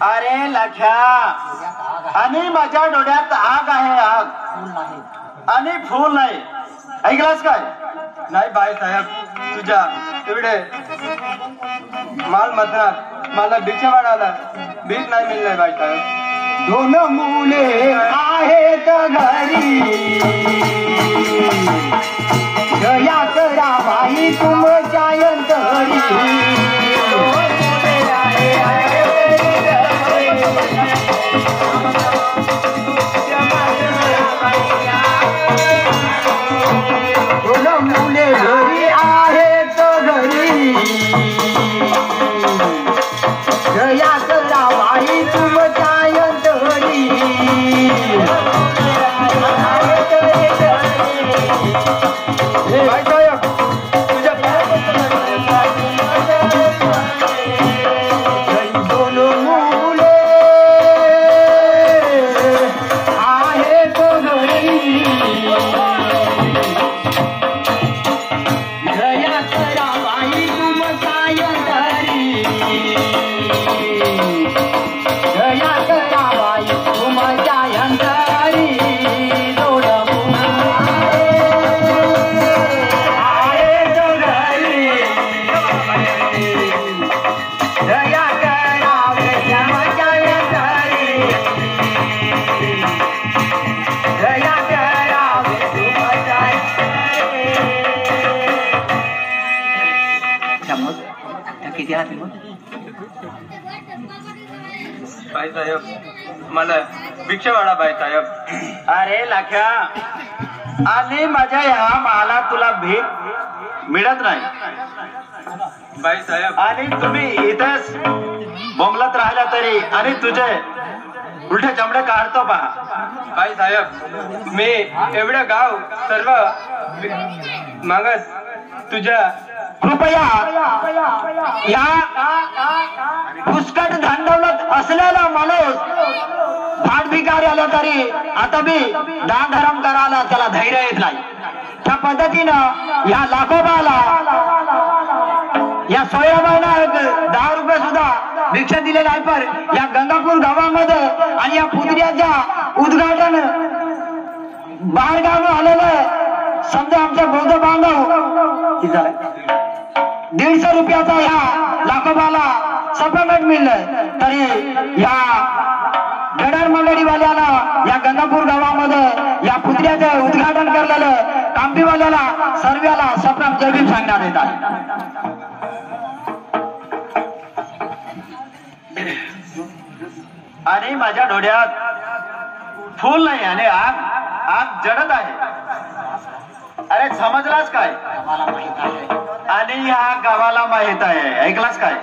अरे लख्या आणि माझ्या डोळ्यात आग आहे, आग आणि फूल नाही. ऐकलास काय? नाही बाई साहेब, तुझ्या एवढे माल मधनात मला भिक्षा वाढाला भीक नाही मिळणार बाई साहेब. दोन मुले आहेत घरी, दया करा बाई तुमच्या यंतरी. दोन मुले घरी आहेत घरी, किती हात बाईसाहेब मला भिक्षा वाढा बाईसाहेब. अरे लाख्या आणि माझ्या ह्या माला तुला भीक मिळत नाही बाईसाहेब. आणि तुम्ही इथेच बोंबलत राहिला तरी आणि तुझे उलटे चमडे काढतो पहा. बाईसाहेब मी एवढं गाव सर्व मागत तुझ्या कृपया या पुष्कट धांडवलत असलेला माणूस भाट भिकारी आला तरी आता बी दान धर्म करायला त्याला धैर्य येत नाही. त्या पद्धतीनं या लाखोबाला या सोयाबाईला 10 रुपये सुद्धा भिक्षा दिले नाही. पर या गंगापूर गावामध्ये आणि या पुतळ्याच्या उद्घाटन बाहेरगाव आलेलं समजा आमच्या बौद्ध बांधव 150 रुपयाचा ह्या लाखोबाला सप्लिमेंट मिळलं तरी या गडार मंडळीवाल्याला या गंगापूर गावामध्ये या पुतळ्याचं उद्घाटन करलेलं कांबीवाल्याला सर्व्याला सप्राम जयभीम सांगण्यात येतात. आणि माझ्या डोळ्यात फूल नाही आणि आग आग जडत आहे. अरे समजलाच काय आणि ह्या गावाला माहित आहे. ऐकलाच काय